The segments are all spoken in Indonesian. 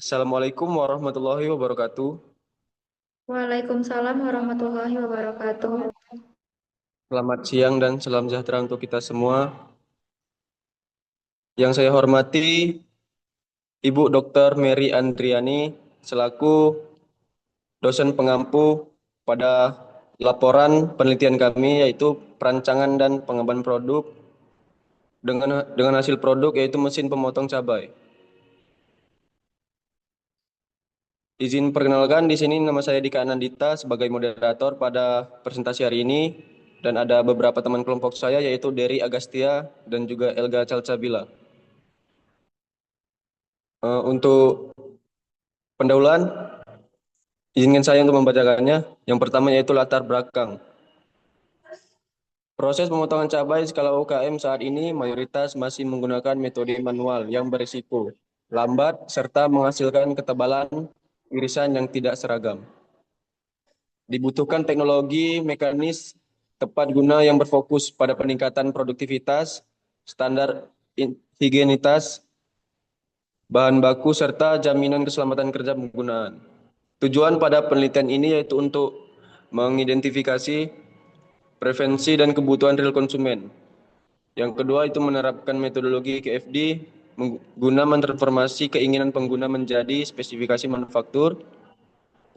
Assalamualaikum warahmatullahi wabarakatuh. Waalaikumsalam warahmatullahi wabarakatuh. Selamat siang dan salam sejahtera untuk kita semua. Yang saya hormati Ibu Dr. Mary Andriani selaku dosen pengampu pada laporan penelitian kami yaitu perancangan dan pengembangan produk dengan hasil produk yaitu mesin pemotong cabai. Izin perkenalkan di sini nama saya Dika Anandita sebagai moderator pada presentasi hari ini dan ada beberapa teman kelompok saya yaitu Dery Agastia dan juga Elga Calcabila. Untuk pendahuluan, izinkan saya untuk membacakannya. Yang pertama yaitu latar belakang. Proses pemotongan cabai skala UKM saat ini mayoritas masih menggunakan metode manual yang berisiko lambat serta menghasilkan ketebalan irisan yang tidak seragam. Dibutuhkan teknologi mekanis tepat guna yang berfokus pada peningkatan produktivitas, standar higienitas, bahan baku, serta jaminan keselamatan kerja penggunaan. Tujuan pada penelitian ini yaitu untuk mengidentifikasi preferensi dan kebutuhan real konsumen. Yang kedua itu menerapkan metodologi KFD guna mentransformasi keinginan pengguna menjadi spesifikasi manufaktur,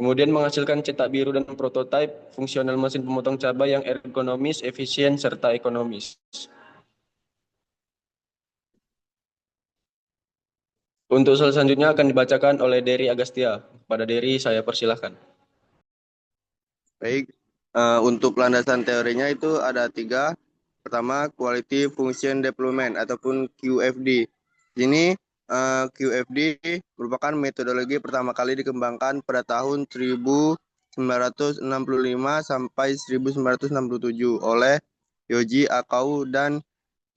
kemudian menghasilkan cetak biru dan prototipe fungsional mesin pemotong cabai yang ergonomis, efisien, serta ekonomis. Untuk selanjutnya akan dibacakan oleh Dery Agastia. Pada Dery saya persilahkan. Baik, untuk landasan teorinya itu ada tiga. Pertama, Quality Function Deployment ataupun QFD. Ini QFD merupakan metodologi pertama kali dikembangkan pada tahun 1965 sampai 1967 oleh Yoji Akau dan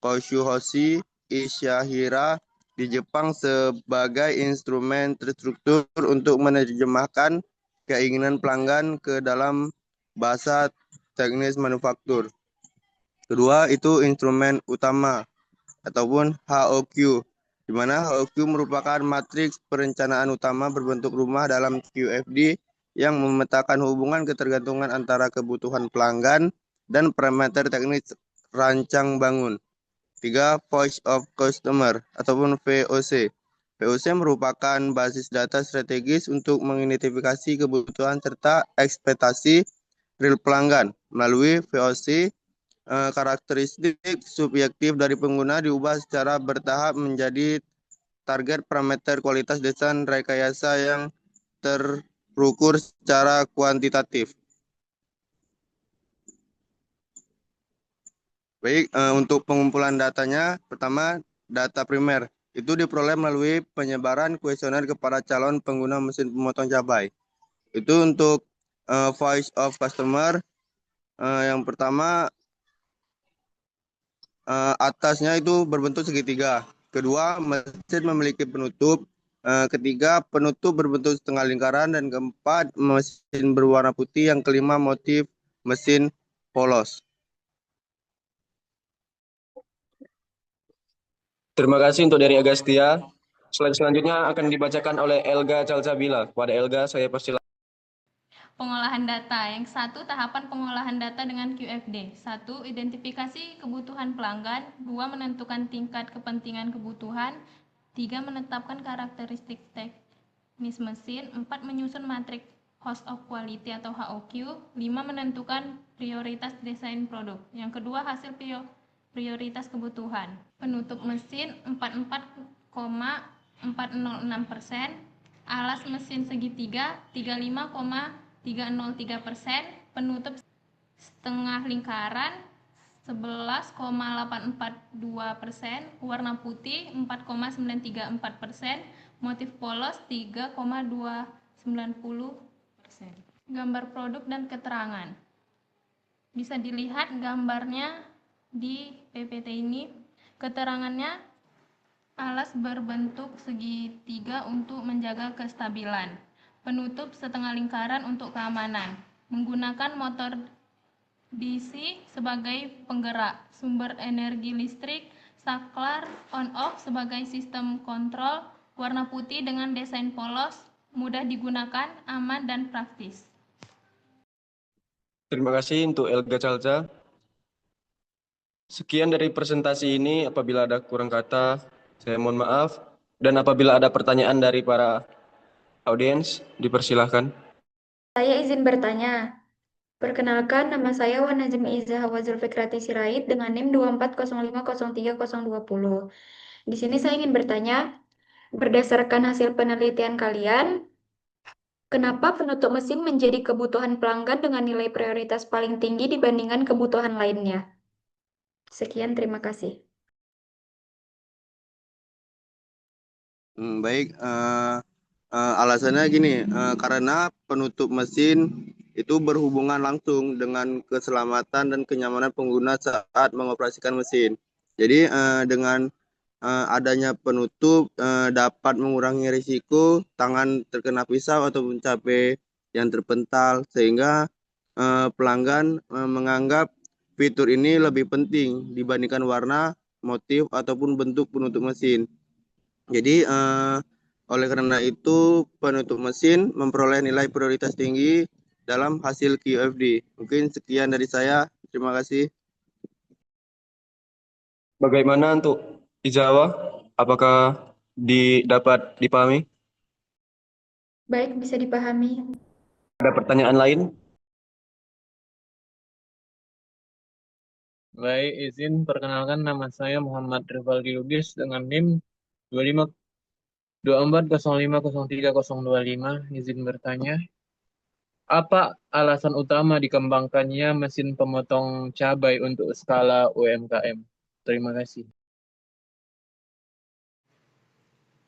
Koshuhoshi Ishihara di Jepang sebagai instrumen terstruktur untuk menerjemahkan keinginan pelanggan ke dalam bahasa teknis manufaktur. Kedua, itu instrumen utama ataupun HOQ, di mana HOQ merupakan matriks perencanaan utama berbentuk rumah dalam QFD yang memetakan hubungan ketergantungan antara kebutuhan pelanggan dan parameter teknis rancang bangun. Tiga, Voice of Customer ataupun VOC. VOC merupakan basis data strategis untuk mengidentifikasi kebutuhan serta ekspektasi real pelanggan. Melalui VOC, karakteristik subjektif dari pengguna diubah secara bertahap menjadi target parameter kualitas desain rekayasa yang terukur secara kuantitatif. Baik, untuk pengumpulan datanya, pertama data primer itu diperoleh melalui penyebaran kuesioner kepada calon pengguna mesin pemotong cabai. Itu untuk voice of customer. Yang pertama atasnya itu berbentuk segitiga. Kedua, mesin memiliki penutup. Ketiga, penutup berbentuk setengah lingkaran, dan keempat, mesin berwarna putih. Yang kelima, motif mesin polos. Terima kasih untuk Dery Agastia. Slide selanjutnya akan dibacakan oleh Elga Calcabila. Pada Elga saya persilahkan. Pengolahan data. Yang satu, tahapan pengolahan data dengan QFD. Satu, identifikasi kebutuhan pelanggan. Dua, menentukan tingkat kepentingan kebutuhan. Tiga, menetapkan karakteristik teknis mesin. Empat, menyusun matriks Host of Quality atau HOQ. Lima, menentukan prioritas desain produk. Yang kedua, hasil prioritas kebutuhan. Penutup mesin 44,406%. Alas mesin segitiga 35,303%, penutup setengah lingkaran 11,842%, warna putih 4,934%, motif polos 3,290%. Gambar produk dan keterangan. Bisa dilihat gambarnya di PPT ini. Keterangannya, alas berbentuk segitiga untuk menjaga kestabilan. Penutup setengah lingkaran untuk keamanan. Menggunakan motor DC sebagai penggerak. Sumber energi listrik, saklar on-off sebagai sistem kontrol. Warna putih dengan desain polos, mudah digunakan, aman, dan praktis. Terima kasih untuk Elga Calza. Sekian dari presentasi ini. Apabila ada kurang kata, saya mohon maaf. Dan apabila ada pertanyaan dari para audiens, dipersilahkan. Saya izin bertanya. Perkenalkan, nama saya Wan Najmi Iza Hawa Zulfikrati Sirait dengan NIM 2405030020. Di sini saya ingin bertanya, berdasarkan hasil penelitian kalian, kenapa penutup mesin menjadi kebutuhan pelanggan dengan nilai prioritas paling tinggi dibandingkan kebutuhan lainnya? Sekian, terima kasih. Baik, alasannya gini, karena penutup mesin itu berhubungan langsung dengan keselamatan dan kenyamanan pengguna saat mengoperasikan mesin. Jadi dengan adanya penutup dapat mengurangi risiko tangan terkena pisau atau mencapai yang terpental, sehingga pelanggan menganggap fitur ini lebih penting dibandingkan warna, motif, ataupun bentuk penutup mesin. Jadi oleh karena itu penutup mesin memperoleh nilai prioritas tinggi dalam hasil QFD. Mungkin sekian dari saya. Terima kasih. Bagaimana untuk Izawa? Apakah dapat dipahami? Baik, bisa dipahami. Ada pertanyaan lain? Baik, izin perkenalkan, nama saya Muhammad Rivaldi Lubis dengan NIM 2524050325. Izin bertanya, apa alasan utama dikembangkannya mesin pemotong cabai untuk skala UMKM? Terima kasih.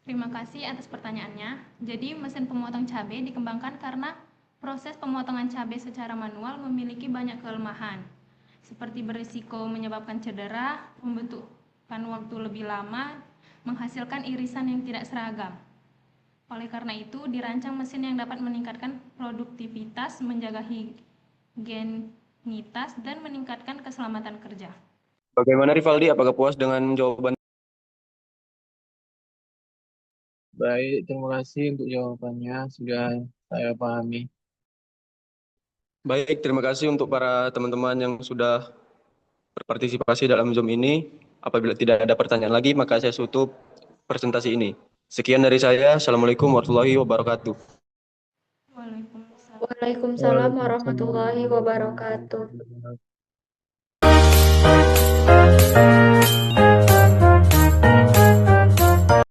Terima kasih atas pertanyaannya. Jadi, mesin pemotong cabai dikembangkan karena proses pemotongan cabai secara manual memiliki banyak kelemahan, seperti berisiko menyebabkan cedera, membutuhkan waktu lebih lama, menghasilkan irisan yang tidak seragam. Oleh karena itu, dirancang mesin yang dapat meningkatkan produktivitas, menjaga higienitas, dan meningkatkan keselamatan kerja. Bagaimana Rivaldi? Apakah puas dengan jawaban? Baik, terima kasih untuk jawabannya, sudah saya pahami. Baik, terima kasih untuk para teman-teman yang sudah berpartisipasi dalam Zoom ini. Apabila tidak ada pertanyaan lagi, maka saya tutup presentasi ini. Sekian dari saya. Assalamualaikum warahmatullahi wabarakatuh. Waalaikumsalam. Waalaikumsalam warahmatullahi wabarakatuh. Waalaikumsalam.